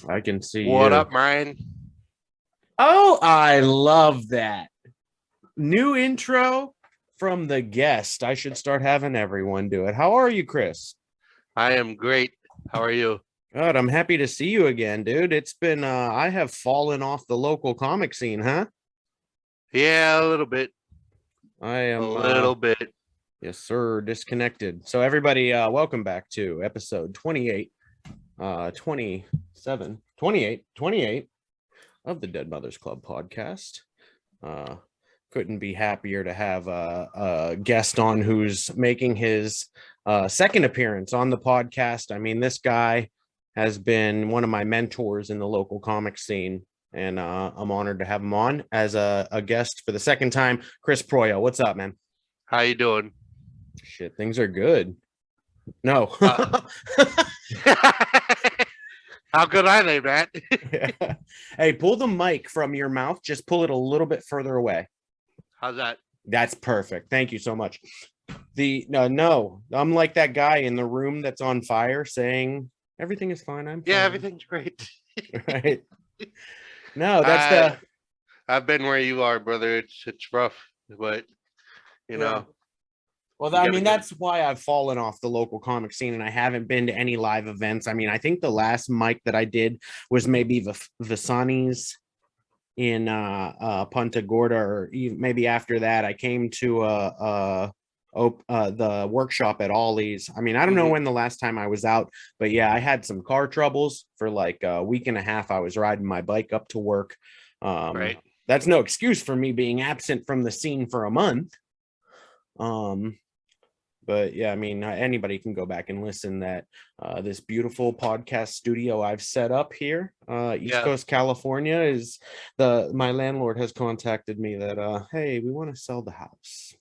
I can see What you. up, Ryan? Oh, I love that. New intro from the guest. I should start having everyone do it. How are you, Chris? I am great. How are you? Good. I'm happy to see you again, dude. It's been I have fallen off the local comic scene, huh? Yeah, a little bit. I A am little bit. yes, sir, disconnected. So everybody, welcome back to episode 28, 27, 28, 28 of the Dead Mothers Club podcast. Uh couldn't be happier to have a guest on who's making his second appearance on the podcast. I mean, this guy has been one of my mentors in the local comic scene, and I'm honored to have him on as a guest for the second time. Chris Proia, what's up, man? How you doing? Shit, things are good. No. How could I name that? Hey, pull the mic from your mouth. Just pull it a little bit further away. How's that? That's perfect. Thank you so much. No, I'm like that guy in the room that's on fire saying everything is fine. I'm fine. Yeah, everything's great. Right. No, that's I've been where you are, brother. It's rough, but you know. Well, I mean, that's why I've fallen off the local comic scene and I haven't been to any live events. I mean, I think the last mic that I did was maybe Visani's in Punta Gorda, or maybe after that I came to the workshop at Ollie's. I mean, I don't know when the last time I was out, but yeah, I had some car troubles for like a week and a half. I was riding my bike up to work. Right. That's no excuse for me being absent from the scene for a month. But yeah, I mean, anybody can go back and listen that this beautiful podcast studio I've set up here, East Coast, California, is my landlord has contacted me that, hey, we want to sell the house.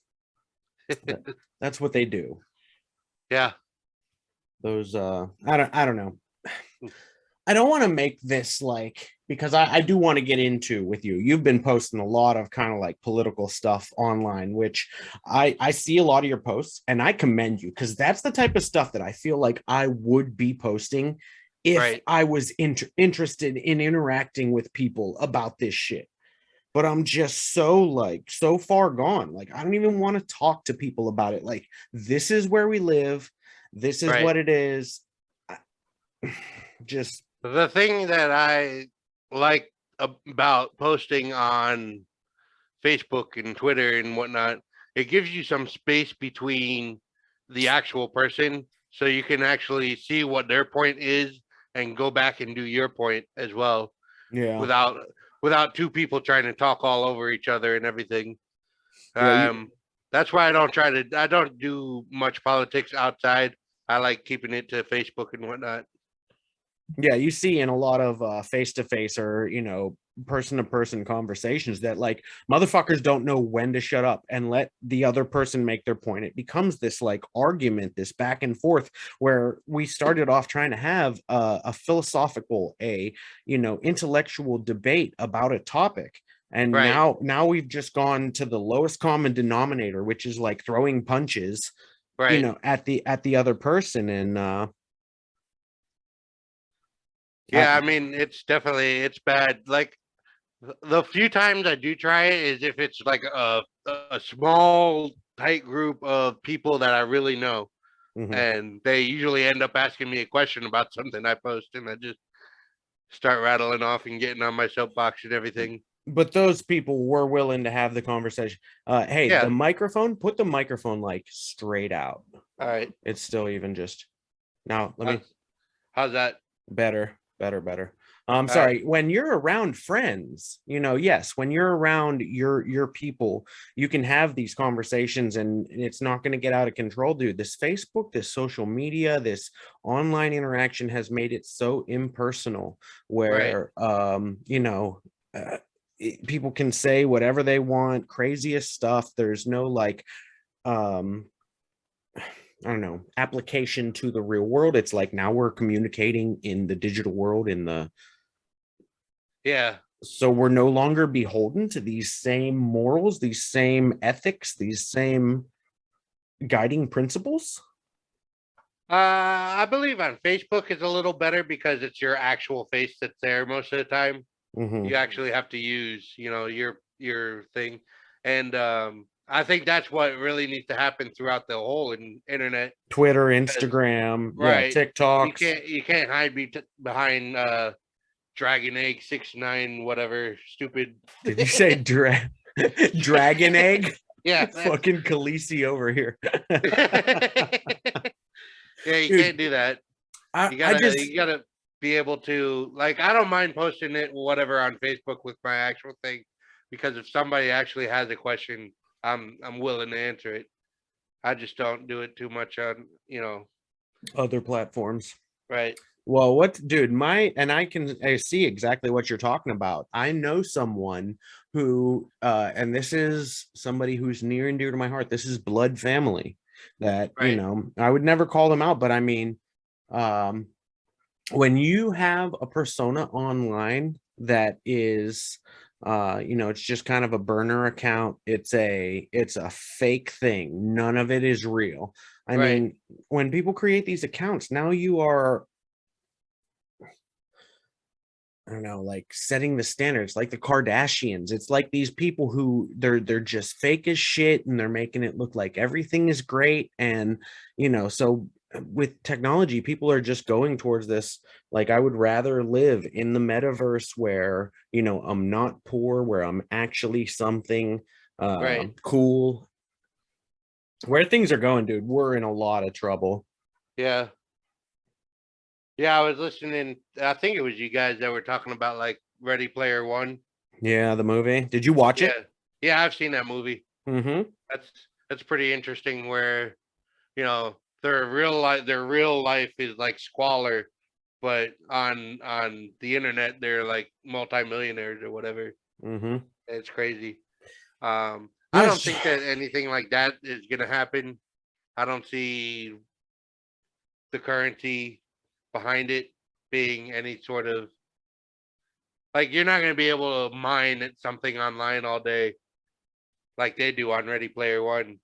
That's what they do. Yeah. Those, I don't know. I don't want to make this like, because I do want to get into with you. You've been posting a lot of kind of like political stuff online, which I see a lot of your posts and I commend you, because that's the type of stuff that I feel like I would be posting if I was interested in interacting with people about this shit. But I'm just so far gone. Like, I don't even want to talk to people about it. Like, this is where we live. This is what it is. Just the thing that I like about posting on Facebook and Twitter and whatnot, it gives you some space between the actual person, so you can actually see what their point is and go back and do your point as well. Yeah. Without two people trying to talk all over each other and everything. That's why I don't do much politics outside. I like keeping it to Facebook and whatnot. Yeah, you see in a lot of face-to-face or, you know, person-to-person conversations that like motherfuckers don't know when to shut up and let the other person make their point. It becomes this like argument, this back and forth, where we started off trying to have a philosophical, intellectual debate about a topic. And now we've just gone to the lowest common denominator, which is like throwing punches, at the other person. And yeah, I mean, it's bad. Like the few times I do try it is if it's like a small tight group of people that I really know, and they usually end up asking me a question about something I post, and I just start rattling off and getting on my soapbox and everything. But those people were willing to have the conversation. Hey, the microphone, put the microphone like straight out. All right. It's still even just now. How's that? Better. Sorry. When you're around friends, yes, when you're around your people, you can have these conversations and it's not going to get out of control, dude. This Facebook, this social media, this online interaction has made it so impersonal where, people can say whatever they want, craziest stuff. There's no like, I don't know, application to the real world. It's like now we're communicating in the digital world so we're no longer beholden to these same morals, these same ethics, these same guiding principles. I believe on Facebook is a little better because it's your actual face that's there most of the time. Mm-hmm. You actually have to use, your thing, and I think that's what really needs to happen throughout the whole internet. Twitter, Because, Instagram, yeah, right, you TikToks. can't hide behind Dragon Egg 6 9 whatever stupid. Did you say dragon egg? Yeah, that's Fucking Khaleesi over here. yeah. You Dude, can't do that. I, You I gotta just you gotta be able to, like, I don't mind posting it whatever on Facebook with my actual thing, because if somebody actually has a question, I'm willing to answer it. I just don't do it too much on, other platforms. right. Well, what, dude, I see exactly what you're talking about. I know someone who, and this is somebody who's near and dear to my heart. This is blood family that, Right. I would never call them out, but I mean, um, when you have a persona online that is, it's just kind of a burner account, it's a fake thing, none of it is real. I Right. mean, when people create these accounts, now you are, I don't know, like setting the standards, like the Kardashians. It's like these people who they're just fake as shit, and they're making it look like everything is great. And so with technology, people are just going towards this. Like, I would rather live in the metaverse where I'm not poor, where I'm actually something Right. cool. Where things are going, dude, we're in a lot of trouble. Yeah. Yeah. I was listening. I think it was you guys that were talking about like Ready Player One. Yeah, the movie. Did you watch it? Yeah. Yeah. I've seen that movie. Mm-hmm. That's that's pretty interesting. Where their real life is like squalor, but on the internet they're like multimillionaires or whatever. Mm-hmm. It's crazy. I don't Yes. think that anything like that is gonna happen. I don't see the currency behind it being any sort of, like, you're not gonna be able to mine at something online all day like they do on Ready Player One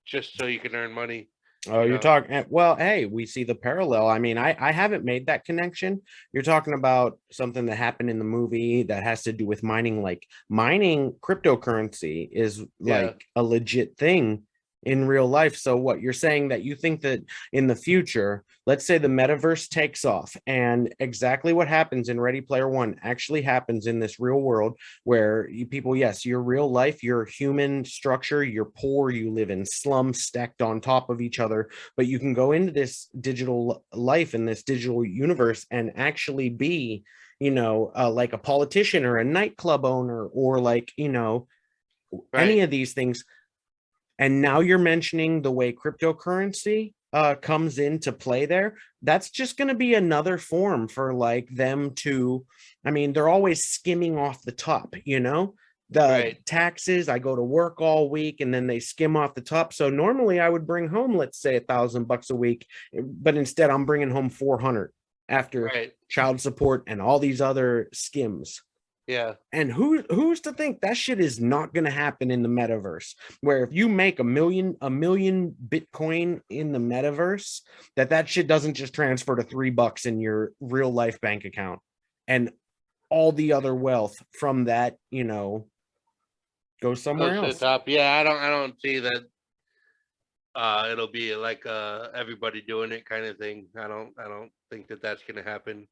just so you can earn money. Oh, You you're know, talking, well, hey, we see the parallel. I mean, I haven't made that connection. You're talking about something that happened in the movie that has to do with mining. Like, mining cryptocurrency is yeah, like a legit thing in real life. So what you're saying, that you think that in the future, let's say the metaverse takes off, and exactly what happens in Ready Player One actually happens in this real world, where people, yes, your real life, your human structure, you're poor, you live in slums stacked on top of each other, but you can go into this digital life, in this digital universe, and actually be, like a politician or a nightclub owner, or like, right, any of these things. And now you're mentioning the way cryptocurrency comes into play there. That's just going to be another form for like them to, I mean, they're always skimming off the top, the right, taxes. I go to work all week and then they skim off the top. So normally I would bring home, let's say, $1,000 a week, but instead I'm bringing home 400 after right, child support and all these other skims. yeah, And who's to think that shit is not going to happen in the metaverse? Where if you make a million Bitcoin in the metaverse, that shit doesn't just transfer to $3 in your real life bank account, and all the other wealth from that, goes somewhere goes to the else. top. Yeah, I don't see that. It'll be like everybody doing it kind of thing. I don't think that that's gonna happen.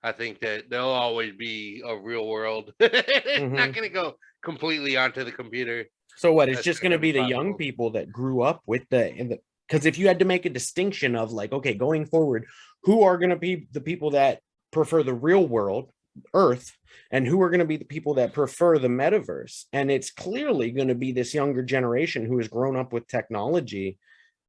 I think that there'll always be a real world. It's not Hmm. gonna go completely onto the computer. So what? It's That's just just going to gonna be be the young possible. people that grew up with the because if you had to make a distinction of like, okay, going forward, who are going to be the people that prefer the real world, Earth, and who are going to be the people that prefer the metaverse? And it's clearly going to be this younger generation who has grown up with technology,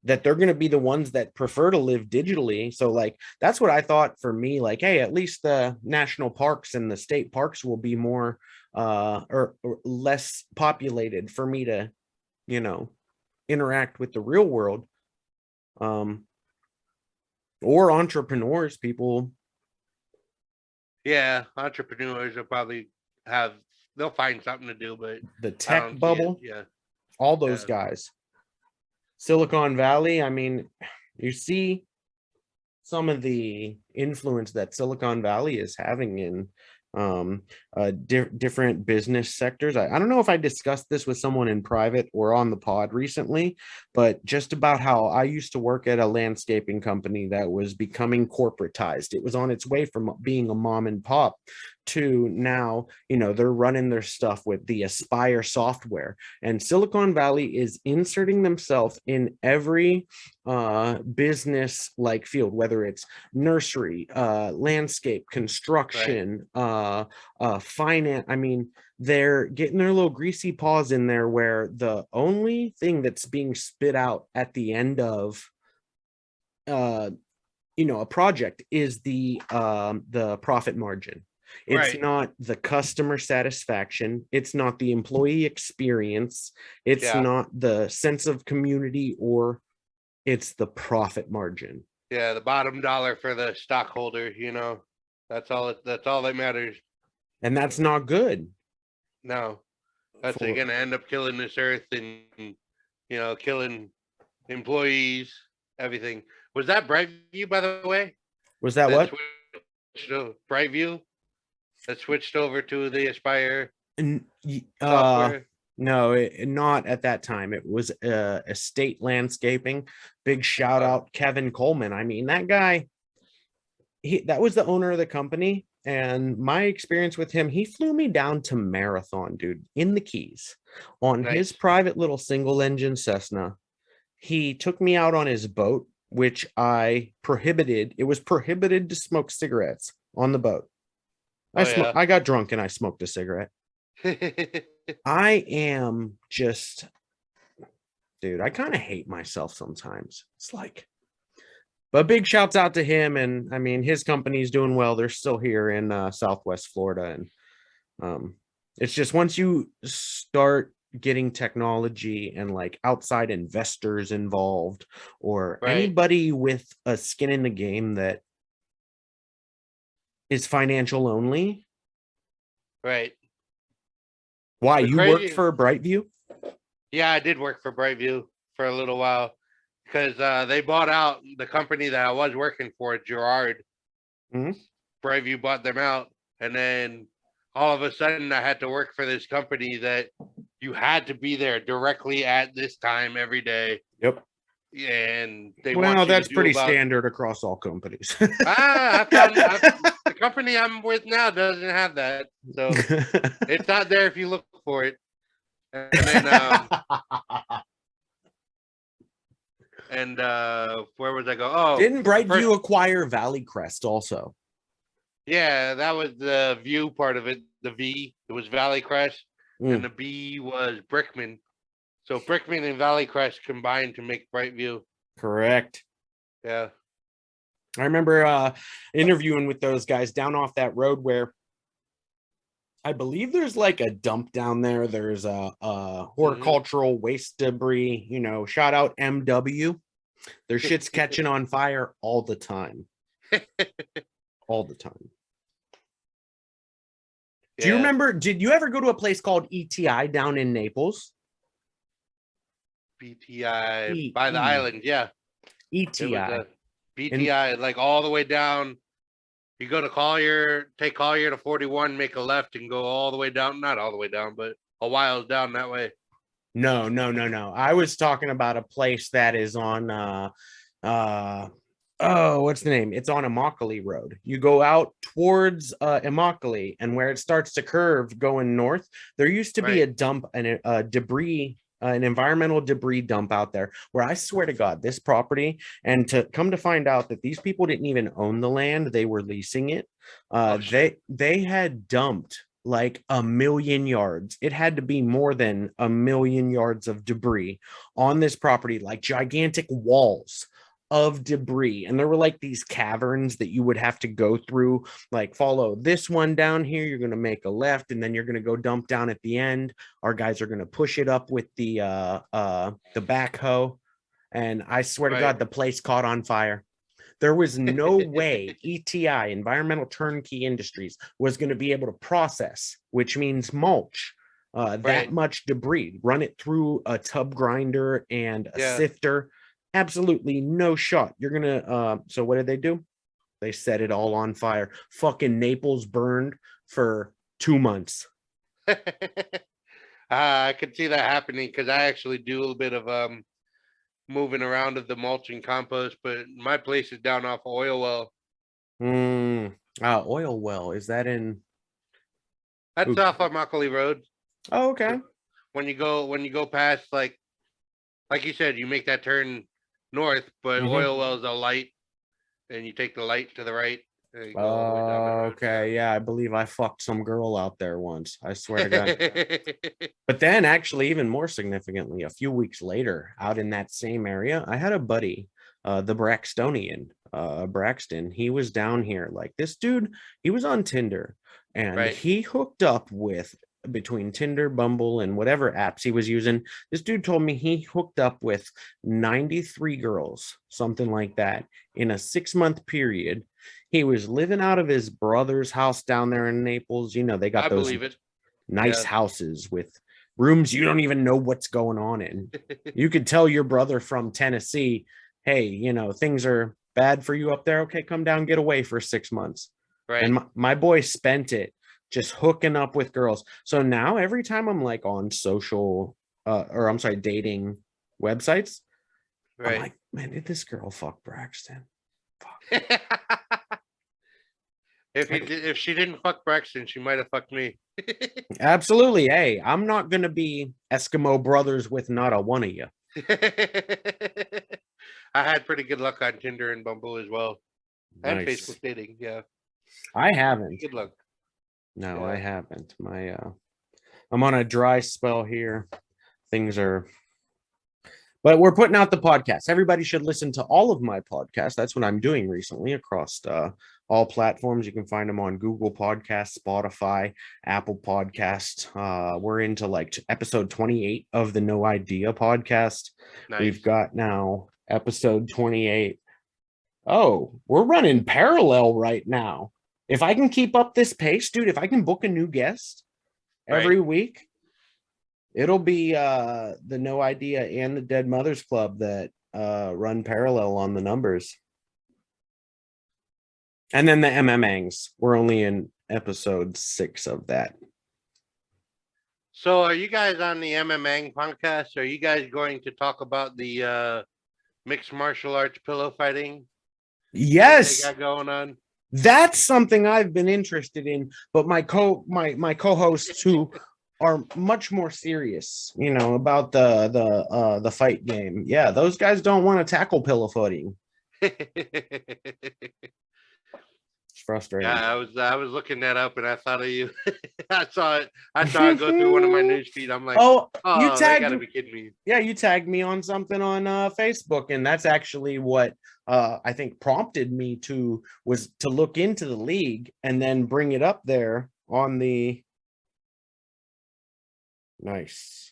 that they're going to be the ones that prefer to live digitally. So like, that's what I thought for me, like, hey, at least the national parks and the state parks will be more or less populated for me to, you know interact with the real world. um or entrepreneurs, people, Yeah, entrepreneurs will probably have they'll find something to do, but the I tech don't see it. bubble, Yeah, all those yeah, guys, Silicon Valley. I mean, you see some of the influence that Silicon Valley is having in different business sectors. I don't know if I discussed this with someone in private or on the pod recently, but just about how I used to work at a landscaping company that was becoming corporatized. It was on its way from being a mom and pop to now, they're running their stuff with the Aspire software, and Silicon Valley is inserting themselves in every business like field, whether it's nursery, landscape, construction, finance. I mean, they're getting their little greasy paws in there, where the only thing that's being spit out at the end of a project is the profit margin. It's Right. not the customer satisfaction. It's not the employee experience. It's Yeah. not the sense of community, or it's the profit margin. Yeah. The bottom dollar for the stockholder, that's all that matters. And that's not good. No, that's For going to end up killing this earth and, killing employees, everything. Was that Brightview, by the way? Was that what? Switched to Brightview that switched over to the Aspire N- software? No, not at that time. It was estate landscaping. Big shout out Kevin Coleman. I mean, that guy, that was the owner of the company. And my experience with him, he flew me down to Marathon, dude, in the Keys on his Nice. private little single engine Cessna. He took me out on his boat, which I prohibited. It was prohibited to smoke cigarettes on the boat. Oh, I got drunk and I smoked a cigarette. yeah. I am just, dude, I kind of hate myself sometimes. It's like, but big shouts out to him. And I mean, his company's doing well. They're still here in Southwest Florida. And it's just, once you start getting technology and like outside investors involved, or Right. anybody with a skin in the game that is financial only. Right. Why? The You worked crazy. for Brightview? Yeah, I did work for Brightview for a little while because they bought out the company that I was working for, Gerard. Mhm. Brightview bought them out, and then all of a sudden I had to work for this company that you had to be there directly at this time every day. Yep. And they Well, want you that's to do pretty about standard across all companies. the company I'm with now doesn't have that, so it's not there if you look for it. And then where was I go? Oh, Didn't Brightview acquire Valley Crest also? Yeah, that was the view part of it. The V, it was Valley Crest, and Mm. the B was Brickman. So Brickman and Valley Crest combined to make Brightview. Correct. Yeah. I remember interviewing with those guys down off that road where I believe there's like a dump down there. There's a horticultural waste debris, shout out MW. Their shit's catching on fire all the time. All the time. Do you remember, did you ever go to a place called ETI down in Naples? BTI by the island, yeah. ETI. It was BTI, like all the way down. You go to Collier, take Collier to 41, make a left, and go all the way down. Not all the way down, but a while down that way. No. I was talking about a place that is on what's the name? It's on Immokalee Road. You go out towards Immokalee, and where it starts to curve going north, there used to be a dump and a debris, an environmental debris dump out there, where I swear to God, this property, and to come to find out that these people didn't even own the land, they were leasing it. They had dumped like 1,000,000 yards. It had to be more than 1,000,000 yards of debris on this property, like gigantic walls of debris. And there were like these caverns that you would have to go through, like follow this one down here, you're going to make a left, and then you're going to go dump down at the end. Our guys are going to push it up with the backhoe. And I swear to God, the place caught on fire. There was no way ETI, Environmental Turnkey Industries, was going to be able to process, which means mulch, that much debris, run it through a tub grinder and a sifter, absolutely no shot. You're gonna so what did they do? They set it all on fire. Fucking Naples burned for 2 months. I could see that happening because I actually do a little bit of moving around of the mulch and compost, but my place is down off Oil Well. Oil Well, is that in? That's off of Immokalee Road. Oh, okay. When you go past, like you said, you make that turn north, but Oil Well is a light, and you take the light to the right. And you go all the way down the road. Okay, yeah, I believe I fucked some girl out there once. I swear to God. But then, actually, even more significantly, a few weeks later, out in that same area, I had a buddy, the Braxtonian, Braxton. He was down here. Like this dude, he was on Tinder, and he hooked up with, between Tinder, Bumble, and whatever apps he was using. This dude told me he hooked up with 93 girls, something like that, in a 6-month period. He was living out of his brother's house down there in Naples. You know, they got those nice houses with rooms you don't even know what's going on in. You could tell your brother from Tennessee, hey, you know, things are bad for you up there. Okay, come down, get away for 6 months. Right. And my boy spent it just hooking up with girls. So now every time I'm like on social, dating websites, I'm like, man, did this girl fuck Braxton? Fuck. If she didn't fuck Braxton, she might have fucked me. Absolutely. Hey, I'm not gonna be Eskimo brothers with not a one of you. I had pretty good luck on Tinder and Bumble as well. And Facebook dating, yeah. I haven't. Good luck. No, I haven't. I'm on a dry spell here. Things are, but we're putting out the podcast. Everybody should listen to all of my podcasts. That's what I'm doing recently across all platforms. You can find them on Google Podcasts, Spotify, Apple Podcasts. We're into like episode 28 of the No Idea podcast. Nice. We've got now episode 28. Oh, we're running parallel right now. If I can keep up this pace, dude, if I can book a new guest every week, it'll be the No Idea and the Dead Mothers Club that run parallel on the numbers. And then the MMANgs. We're only in episode 6 of that. So are you guys on the MMANG podcast? Are you guys going to talk about the mixed martial arts pillow fighting? Yes. They got going on? That's something I've been interested in, but my co-hosts who are much more serious, you know, about the fight game. Yeah, those guys don't want to tackle pillow fighting. It's frustrating. Yeah, I was looking that up and I thought of you. I saw it go through one of my news feed. I'm like, oh, you tagged, they gotta be kidding me. Yeah, you tagged me on something on Facebook, and that's actually what I think prompted me to look into the league and then bring it up there on the. Nice.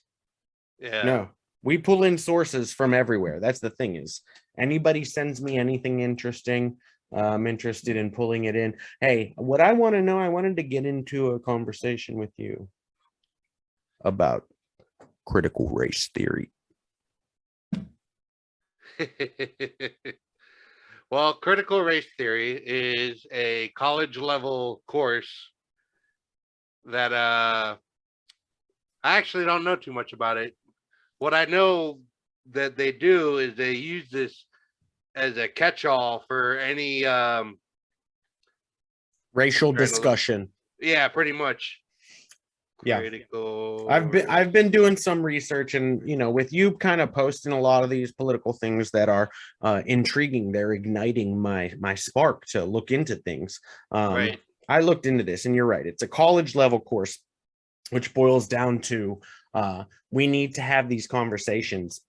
Yeah. No, we pull in sources from everywhere. That's the thing, is anybody sends me anything interesting, I'm interested in pulling it in. Hey, what I want to know, I wanted to get into a conversation with you about critical race theory. Well, critical race theory is a college level course that I actually don't know too much about it. What I know that they do is they use this as a catch-all for any racial discussion. Yeah, pretty much. Yeah, I've been doing some research, and you know, with you kind of posting a lot of these political things that are intriguing, they're igniting my spark to look into things. I looked into this, and you're right, it's a college level course, which boils down to we need to have these conversations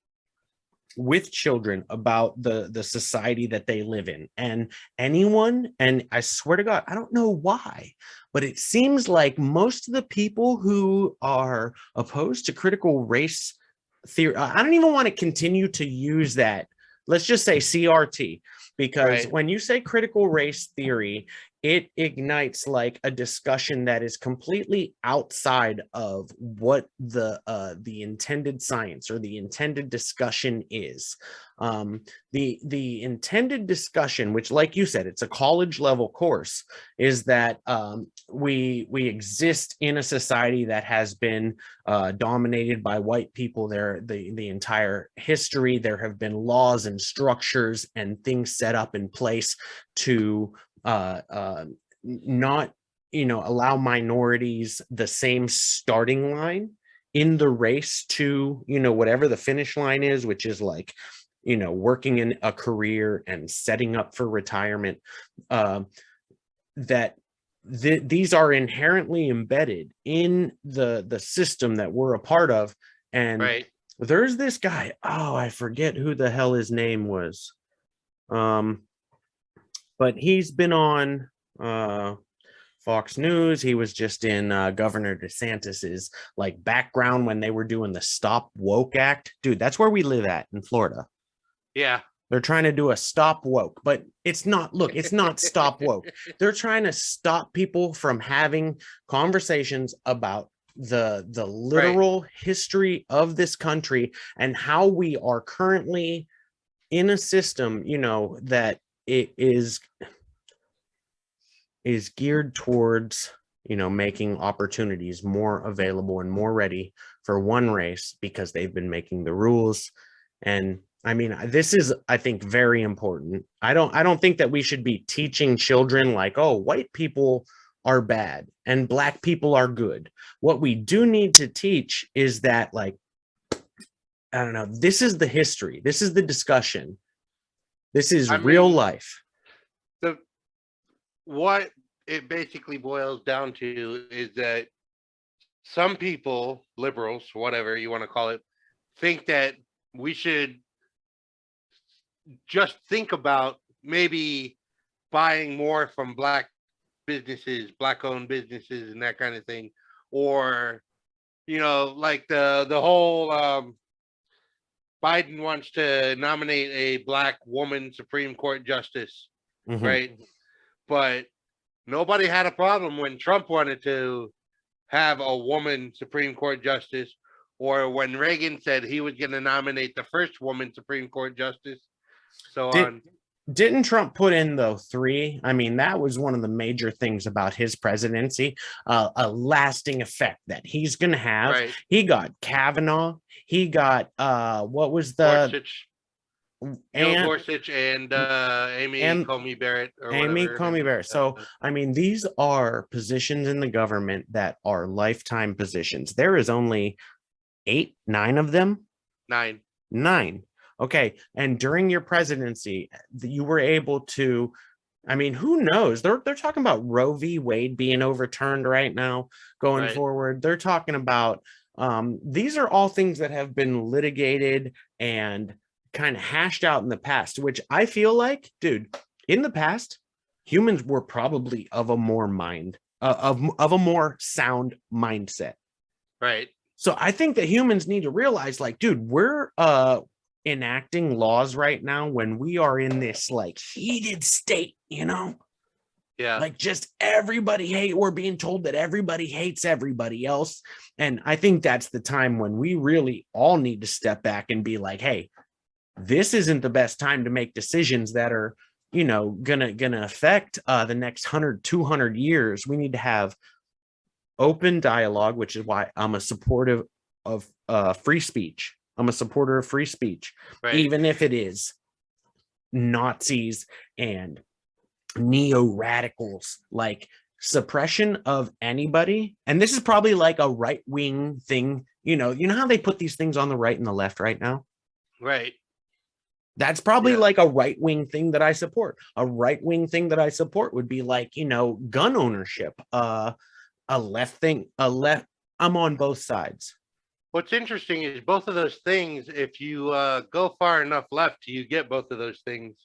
with children about the society that they live in, and anyone, and I swear to God, I don't know why, but it seems like most of the people who are opposed to critical race theory, I don't even want to continue to use that. Let's just say CRT, because when you say critical race theory, it ignites like a discussion that is completely outside of what the intended science or the intended discussion is. The intended discussion, which, like you said, it's a college level course, is that we exist in a society that has been dominated by white people. The entire history, there have been laws and structures and things set up in place to not, allow minorities the same starting line in the race to, whatever the finish line is, which is like, working in a career and setting up for retirement. That these are inherently embedded in the system that we're a part of. And right. There's this guy, I forget who the hell his name was, but he's been on Fox News. He was just in Governor DeSantis's like background when they were doing the Stop Woke Act. Dude, that's where we live at in Florida. Yeah. They're trying to do a stop woke, but it's not stop woke. They're trying to stop people from having conversations about the literal history of this country and how we are currently in a system, that it is geared towards, making opportunities more available and more ready for one race because they've been making the rules. And I mean, this is, I think, very important. I don't think that we should be teaching children like, oh, white people are bad and black people are good. What we do need to teach is that, like, I don't know, this is the history. This is the discussion. This is real life. What it basically boils down to is that some people, liberals, whatever you want to call it, think that we should just think about maybe buying more from black businesses, black owned businesses and that kind of thing. Or, like the whole Biden wants to nominate a black woman Supreme Court justice, right? But nobody had a problem when Trump wanted to have a woman Supreme Court justice, or when Reagan said he was going to nominate the first woman Supreme Court justice. Didn't Trump put in, though, 3? I mean, that was one of the major things about his presidency, a lasting effect that he's going to have. Right. He got Kavanaugh. He got, what was the... Gorsuch and Amy Coney Barrett. Amy Coney Barrett. So, I mean, these are positions in the government that are lifetime positions. There is only 8, 9 of them. 9. Okay. And during your presidency, you were able to, I mean, who knows? They're talking about Roe v. Wade being overturned right now, going forward. They're talking about, these are all things that have been litigated and kind of hashed out in the past, which I feel like, dude, in the past, humans were probably of a more of a more sound mindset. Right. So I think that humans need to realize, like, dude, we're enacting laws right now when we are in this like heated state, Yeah. Like just we're being told that everybody hates everybody else. And I think that's the time when we really all need to step back and be like, hey, this isn't the best time to make decisions that are, gonna affect the next 100, 200 years. We need to have open dialogue, which is why I'm a supportive of free speech. I'm a supporter of free speech, even if it is Nazis and neo-radicals, like suppression of anybody. And this is probably like a right-wing thing. You know how they put these things on the right and the left right now? Right. That's probably like a right-wing thing that I support. A right-wing thing that I support would be like, gun ownership. A left thing, I'm on both sides. What's interesting is both of those things, if you go far enough left, you get both of those things.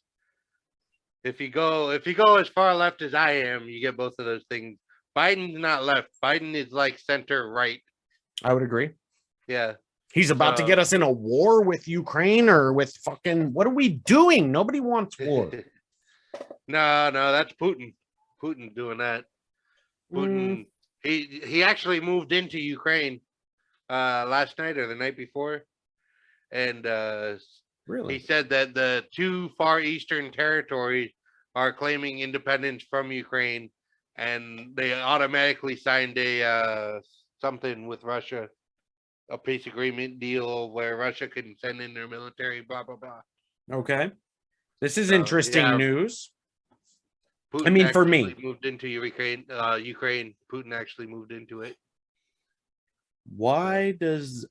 If you go as far left as I am, you get both of those things. Biden's not left. Biden is like center right. I would agree. Yeah. He's about to get us in a war with Ukraine or with fucking, what are we doing? Nobody wants war. No, that's Putin. Putin doing that. Mm, Putin, he actually moved into Ukraine last night or the night before, and he really? said that the two far eastern territories are claiming independence from Ukraine, and they automatically signed a something with Russia, a peace agreement deal where Russia can send in their military, blah blah blah. Okay. This is So interesting yeah, news. I Putin mean, for actually me, moved into Ukraine. Ukraine. Putin actually moved into it. So why does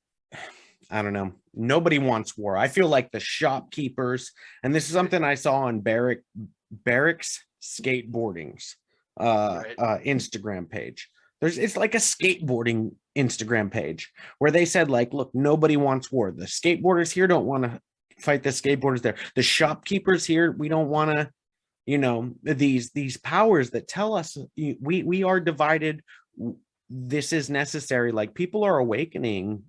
I don't know. Nobody wants war. I feel like the shopkeepers, and this is something I saw on Barrick's skateboarding's right, Instagram page. It's like a skateboarding Instagram page where they said, like, look, nobody wants war. The skateboarders here don't want to fight the skateboarders there. The shopkeepers here, we don't want to, these powers that tell us we are divided. This is necessary. Like, people are awakening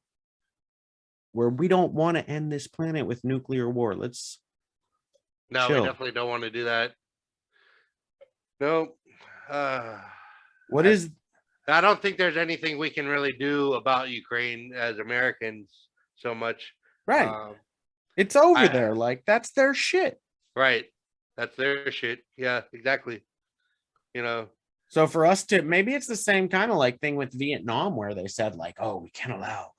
where we don't want to end this planet with nuclear war. Let's no, we chill. definitely don't want to do that. No, What I is I don't think there's anything we can really do about Ukraine as Americans so much. right? Um, It's over I there. Like, that's their shit. right, that's their shit. Yeah, exactly. You know, So for us to, maybe it's the same kind of like thing with Vietnam where they said, like, oh, we can't allow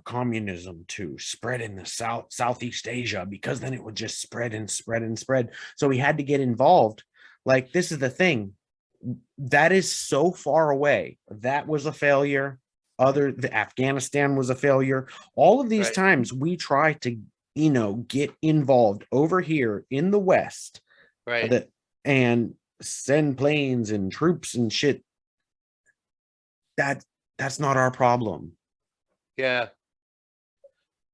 communism to spread in the Southeast Asia because then it would just spread and spread and spread. So we had to get involved. Like, this is the thing. That is so far away. That was a failure. The Afghanistan was a failure. All of these right, times we try to, get involved over here in the West, right. that and send planes and troops and shit. That's not our problem. Yeah,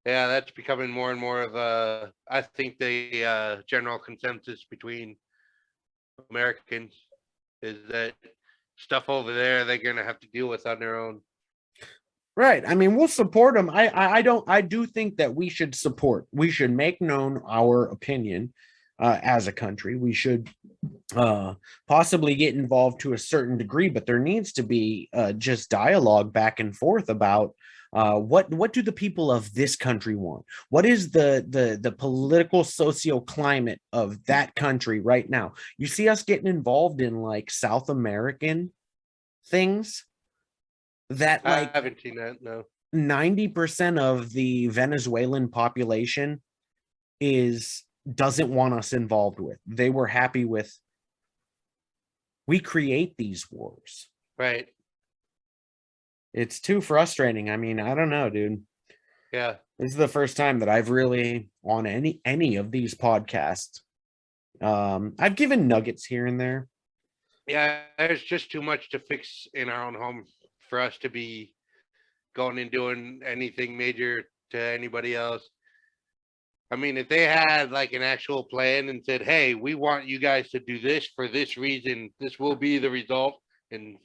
yeah. That's becoming more and more of a. I think the general consensus between Americans is that stuff over there they're gonna have to deal with on their own. Right. I mean, we'll support them. I do think that we should support. We should make known our opinion as a country. We should possibly get involved to a certain degree, but there needs to be just dialogue back and forth about what do the people of this country want? What is the political socio climate of that country right now? You see us getting involved in like South American things that, I like, haven't seen that. No. 90% of the Venezuelan population is doesn't want us involved with. They were happy with, we create these wars. Right. It's too frustrating. I mean, I don't know, dude. Yeah. This is the first time that I've really on any of these podcasts. I've given nuggets here and there. Yeah. There's just too much to fix in our own home for us to be going and doing anything major to anybody else. I mean, if they had like an actual plan and said, "Hey, we want you guys to do this for this reason. This will be the result," and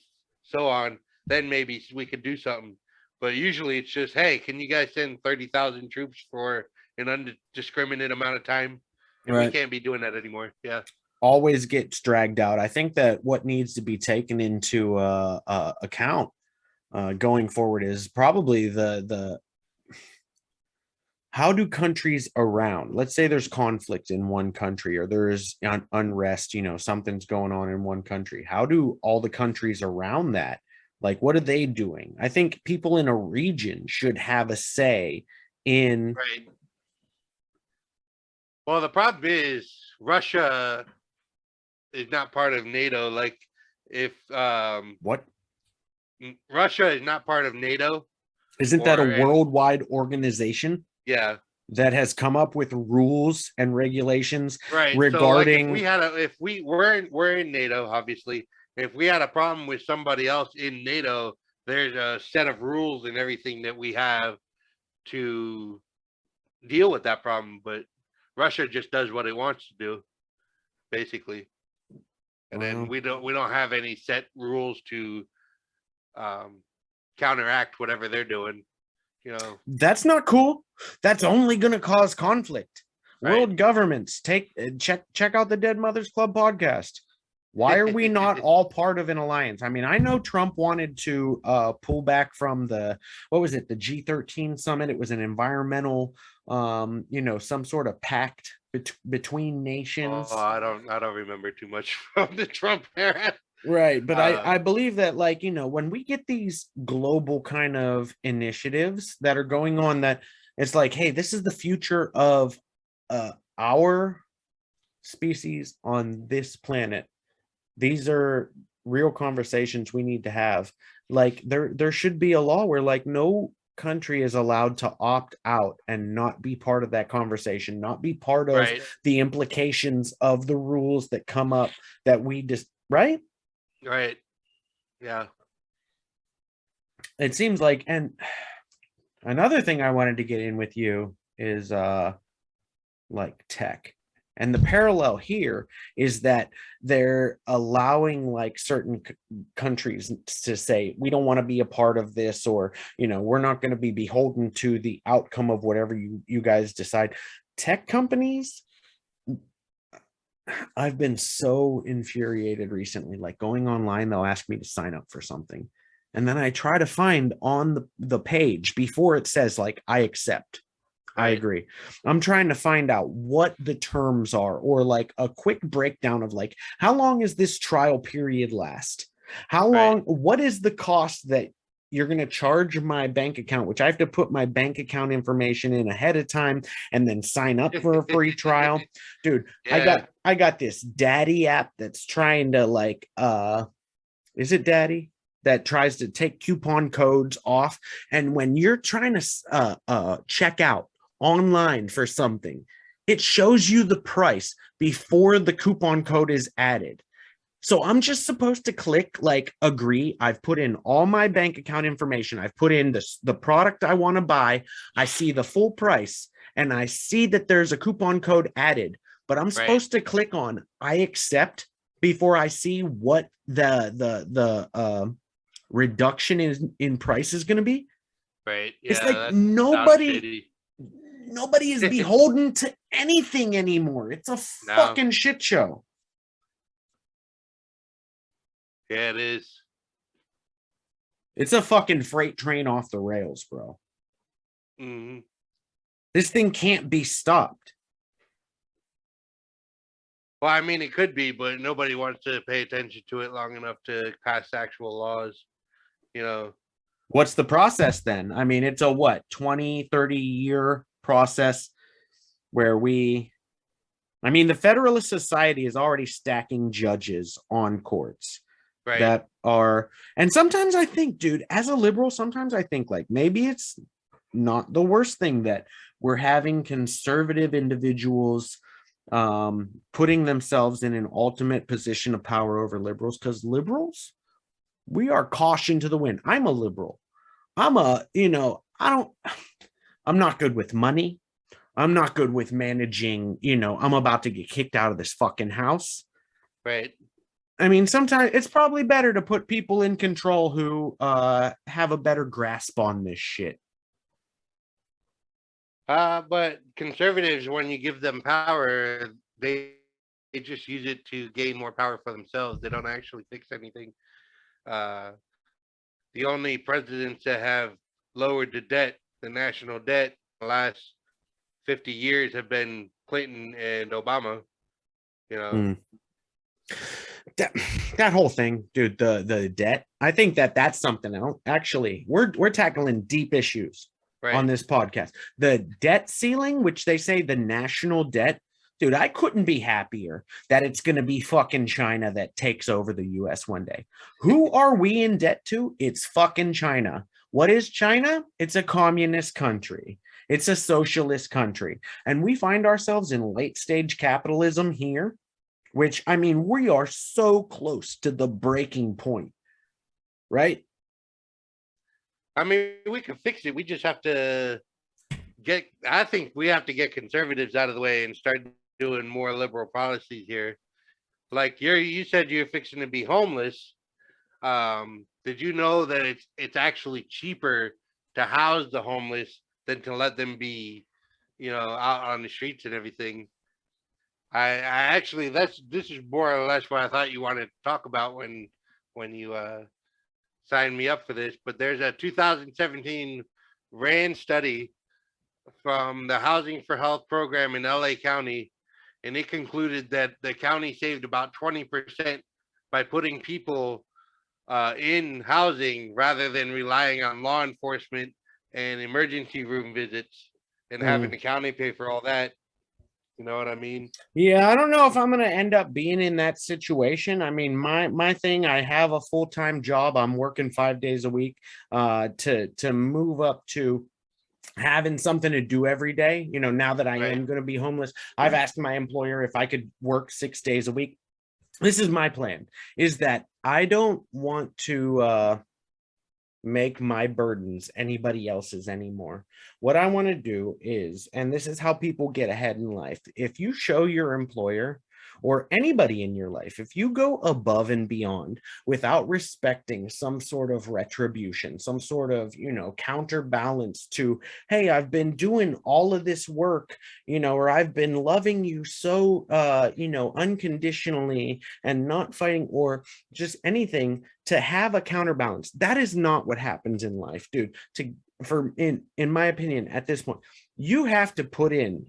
so on, then maybe we could do something. But usually it's just, "Hey, can you guys send 30,000 troops for an undiscriminate amount of time?" And we Right. can't be doing that anymore. Yeah. Always gets dragged out. I think that what needs to be taken into account going forward is probably the how do countries around, let's say there's conflict in one country or there's unrest, something's going on in one country. How do all the countries around that, like, what are they doing? I think people in a region should have a say in. Right. Well, the problem is Russia is not part of NATO. Like, if What? Russia is not part of NATO, Isn't that a or worldwide organization yeah, that has come up with rules and regulations right. So, like, if we regarding. had a, if we we're in NATO, obviously, if we had a problem with somebody else in NATO, there's a set of rules and everything that we have to deal with that problem. But Russia just does what it wants to do, basically, and then Well, we don't have any set rules to counteract whatever they're doing. that's not cool. That's only going to cause conflict. Right? World governments check out the Dead Mothers Club podcast. Why are we not all part of an alliance? I mean, I know Trump wanted to pull back from the, what was it, the G13 summit. It was an environmental, some sort of pact between nations. Oh, I don't remember too much from the Trump era. Right. But I believe that, like, when we get these global kind of initiatives that are going on, that it's like, hey, this is the future of our species on this planet. These are real conversations we need to have. Like, there should be a law where, like, no country is allowed to opt out and not be part of that conversation, not be part of Right. the implications of the rules that come up that we just, right? Right. Yeah. It seems like, and another thing I wanted to get in with you is like tech. And the parallel here is that they're allowing like certain countries to say, we don't want to be a part of this, or, we're not going to be beholden to the outcome of whatever you guys decide. Tech companies, I've been so infuriated recently, like going online, they'll ask me to sign up for something. And then I try to find on the page before it says like, I accept. I agree. I'm trying to find out what the terms are, or like a quick breakdown of like, how long is this trial period last? How long, what is the cost that you're going to charge my bank account, which I have to put my bank account information in ahead of time and then sign up for a free trial. Dude, Yeah. I got this daddy app that's trying to like, is it daddy? That tries to take coupon codes off. And when you're trying to check out online for something, it shows you the price before the coupon code is added. So I'm just supposed to click like agree. I've put in all my bank account information. I've put in the product I want to buy. I see the full price and I see that there's a coupon code added, but I'm supposed to click on I accept before I see what the reduction in price is going to be. Right. Yeah, it's like nobody is beholden to anything anymore. It's a fucking shit show. Yeah, it is. It's a fucking freight train off the rails, bro. Mm-hmm. This thing can't be stopped. Well, I mean, it could be, but nobody wants to pay attention to it long enough to pass actual laws, What's the process then? I mean, it's a what, 20, 30-year process where the Federalist Society is already stacking judges on courts that are, and sometimes I think, dude, as a liberal, sometimes I think like maybe it's not the worst thing that we're having conservative individuals putting themselves in an ultimate position of power over liberals, because liberals, we are caution to the wind. I'm a liberal. I'm not good with money. I'm not good with managing, I'm about to get kicked out of this fucking house. Right. I mean, sometimes it's probably better to put people in control who have a better grasp on this shit. But conservatives, when you give them power, they just use it to gain more power for themselves. They don't actually fix anything. The only presidents that have lowered the debt, the national debt, the last 50 years have been Clinton and Obama. That whole thing, dude, the debt, I think that's something else. Actually, we're tackling deep issues on this podcast. The debt ceiling, which they say the national debt, dude, I couldn't be happier that it's going to be fucking China that takes over the US one day. Who are we in debt to? It's fucking China. What is China? It's a communist country. It's a socialist country. And we find ourselves in late stage capitalism here, which, I mean, we are so close to the breaking point, right? I mean, we can fix it. We just have to I think we have to get conservatives out of the way and start doing more liberal policies here. Like you said you're fixing to be homeless. Did you know that it's actually cheaper to house the homeless than to let them be, out on the streets and everything? I actually this is more or less what I thought you wanted to talk about when you signed me up for this. But there's a 2017 RAND study from the Housing for Health program in LA County, and it concluded that the county saved about 20% by putting people in housing rather than relying on law enforcement and emergency room visits and having the county pay for all that. You know what I mean? Yeah, I don't know if I'm going to end up being in that situation. I mean, my thing, I have a full-time job. I'm working 5 days a week. To move up to having something to do every day, now that I am going to be homeless, I've asked my employer if I could work 6 days a week. This is my plan, is that I don't want to make my burdens anybody else's anymore. What I want to do is, and this is how people get ahead in life, if you show your employer or anybody in your life, if you go above and beyond without respecting some sort of retribution, some sort of, counterbalance to, hey, I've been doing all of this work, or I've been loving you so, unconditionally and not fighting, or just anything to have a counterbalance. That is not what happens in life, dude. In my opinion, at this point, you have to put in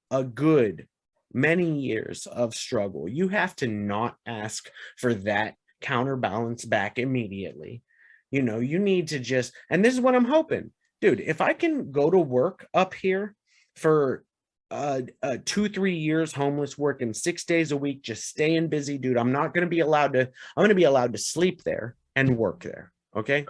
a good many years of struggle. You have to not ask for that counterbalance back immediately. You need to just, and this is what I'm hoping, dude, if I can go to work up here for 2-3 years homeless, working 6 days a week, just staying busy, dude, I'm going to be allowed to sleep there and work there. Okay.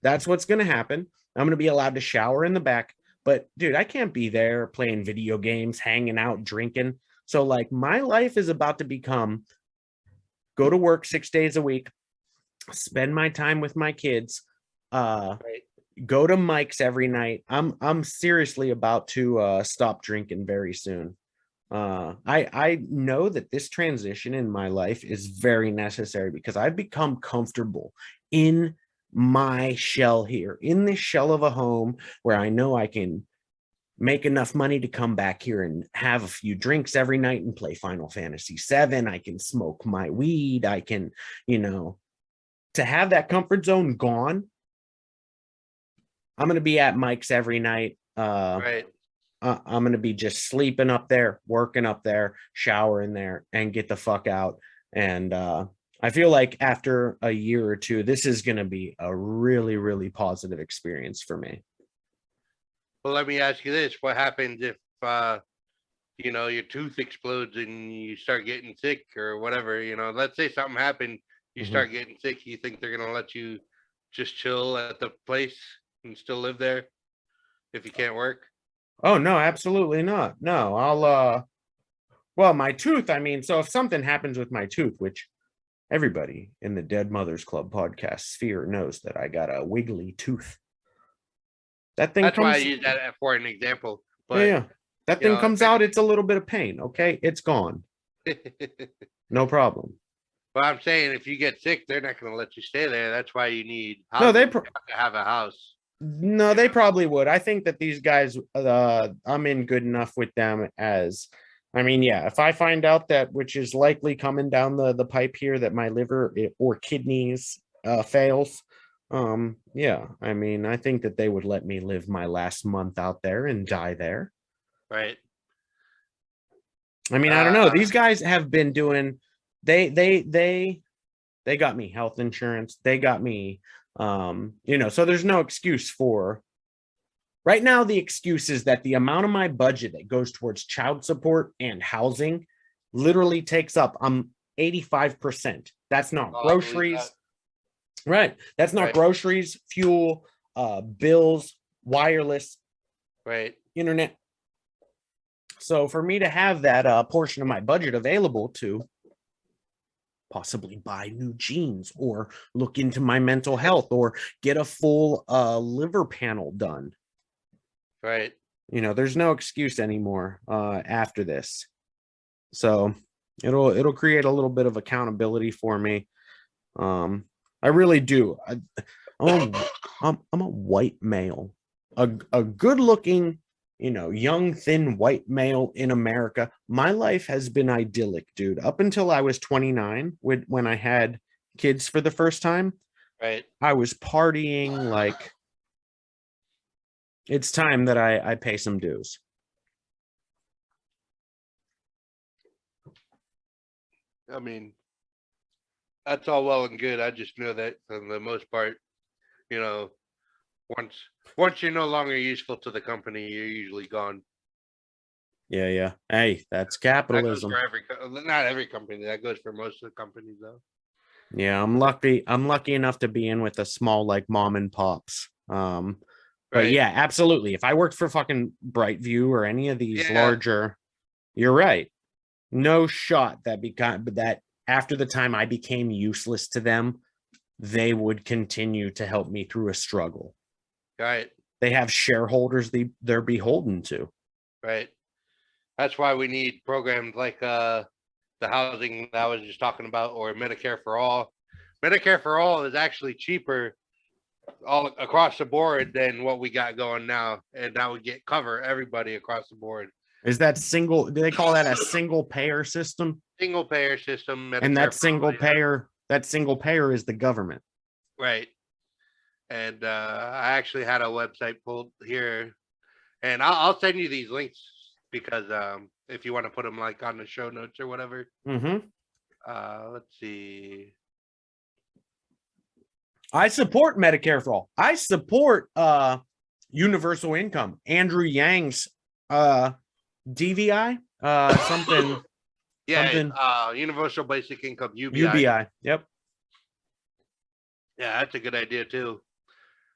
That's what's going to happen. I'm going to be allowed to shower in the back. But dude, I can't be there playing video games, hanging out, drinking. So like my life is about to become go to work 6 days a week, spend my time with my kids, go to Mike's every night. I'm seriously about to stop drinking very soon. I know that this transition in my life is very necessary because I've become comfortable in my shell here, in this shell of a home where I know I can make enough money to come back here and have a few drinks every night and play Final Fantasy VII. I can smoke my weed. I can, to have that comfort zone gone. I'm going to be at Mike's every night. I'm going to be just sleeping up there, working up there, showering there, and get the fuck out. And I feel like after a year or two, this is going to be a really, really positive experience for me. Well, let me ask you this. What happens if, your tooth explodes and you start getting sick or whatever? Let's say something happened, you start getting sick. You think they're going to let you just chill at the place and still live there if you can't work? Oh, no, absolutely not. No, well, my tooth, I mean, so if something happens with my tooth, which everybody in the Dead Mothers Club podcast sphere knows that I got a wiggly tooth. That's why I use that for an example. But yeah. That thing comes out, it's a little bit of pain. Okay, it's gone. No problem. But I'm saying if you get sick, they're not going to let you stay there. That's why you need no, they have to have a house. No, they probably would. I think that these guys, I'm in good enough with them as, I mean, yeah, if I find out that, which is likely coming down the pipe here, that my liver or kidneys fails, yeah, I mean, I think that they would let me live my last month out there and die there. Right. I mean, I don't know. These guys have been doing, they got me health insurance. They got me, so there's no excuse for right now. The excuse is that the amount of my budget that goes towards child support and housing literally takes up 85%. That's not groceries. Right. That's not groceries, fuel, bills, wireless, internet. So for me to have that portion of my budget available to possibly buy new jeans or look into my mental health or get a full liver panel done. Right. There's no excuse anymore after this. So it'll create a little bit of accountability for me. I really do. I'm a white male, a good looking young, thin, white male in America. My life has been idyllic, dude. Up until I was 29, when I had kids for the first time, Right. I was partying like it's time that I pay some dues. I mean, that's all well and good. I just know that for the most part, you know, once you're no longer useful to the company, you're usually gone. Yeah. Hey, that's capitalism. That goes for not every company. That goes for most of the companies, though. Yeah, I'm lucky enough to be in with a small like mom and pops. But Right. yeah, absolutely. If I worked for fucking Brightview or any of these Yeah. larger, you're right. No shot that after the time I became useless to them, they would continue to help me through a struggle. Right. They have shareholders they're beholden to. Right. That's why we need programs like the housing that I was just talking about, or Medicare for all. Medicare for all is actually cheaper all across the board than what we got going now, and that would cover everybody across the board. Is that do they call that a single payer system? Single payer system, Medicare, and that single payer is the government. Right. And I actually had a website pulled here, and I'll send you these links because if you want to put them like on the show notes or whatever. Mm-hmm. Let's see. I support Medicare for all. I support universal income. Andrew Yang's DVI, something. Yeah, something. Universal Basic Income, UBI. UBI. Yep. Yeah, that's a good idea too.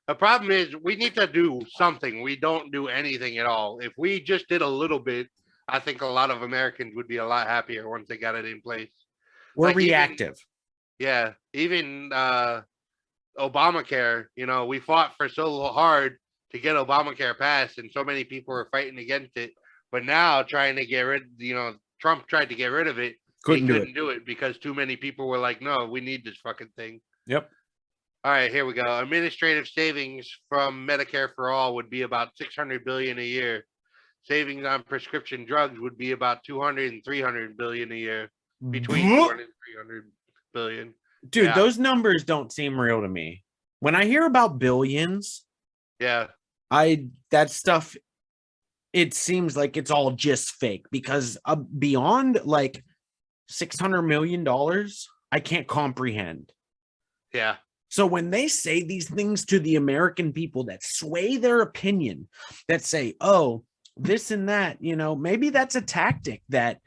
The problem is we need to do something. We don't do anything at all. If we just did a little bit, I think a lot of Americans would be a lot happier once they got it in place. We're like reactive. Even Obamacare, we fought for so hard to get Obamacare passed, and so many people were fighting against it. But now trying to get rid, Trump tried to get rid of it. Couldn't do it because too many people were like, no, we need this fucking thing. Yep. All right, here we go. Administrative savings from Medicare for all would be about $600 billion a year. Savings on prescription drugs would be about 200 and 300 billion a year. Between 200 and 300 billion. Dude, yeah. Those numbers don't seem real to me. When I hear about billions, that stuff, it seems like it's all just fake because beyond like $600 million, I can't comprehend. Yeah. So when they say these things to the American people that sway their opinion, that say, oh, this and that, maybe that's a tactic that,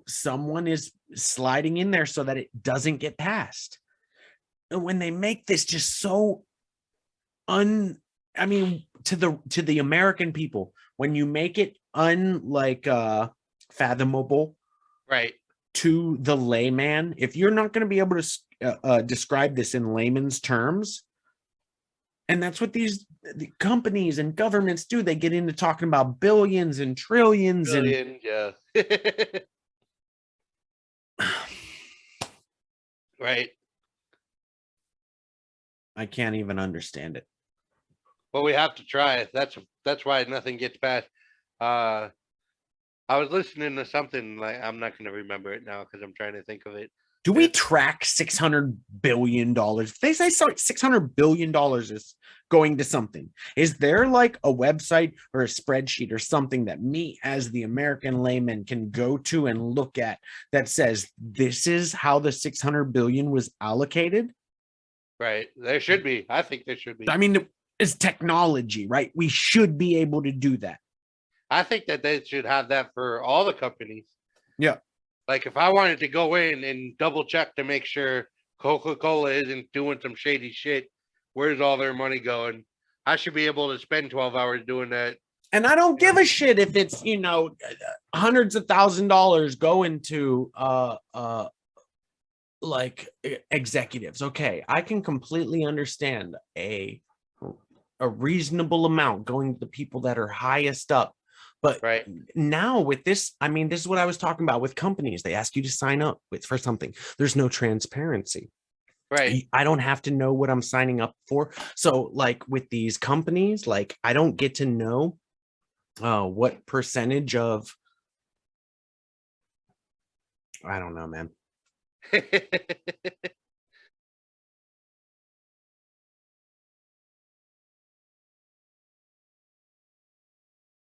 someone is sliding in there so that it doesn't get passed. And when they make this just so to the American people, when you make it fathomable, right, to the layman, if you're not going to be able to describe this in layman's terms, and that's what the companies and governments do, they get into talking about billions and trillions. Right. I can't even understand it. Well, we have to try it. That's why nothing gets passed. I was listening to something, like I'm not going to remember it now because I'm trying to think of it. Do we track $600 billion? If they say $600 billion is going to something, is there like a website or a spreadsheet or something that me as the American layman can go to and look at that says this is how the $600 billion was allocated? Right. There should be. I think there should be. I mean, it's technology, right? We should be able to do that. I think that they should have that for all the companies. Yeah. Like if I wanted to go in and double check to make sure Coca-Cola isn't doing some shady shit, where's all their money going? I should be able to spend 12 hours doing that. And I don't give a shit if it's, hundreds of $1,000s going to like executives. Okay, I can completely understand a reasonable amount going to the people that are highest up. But right now with this, this is what I was talking about with companies. They ask you to sign up for something. There's no transparency. Right. I don't have to know what I'm signing up for. So like with these companies, like I don't get to know what percentage of, I don't know, man.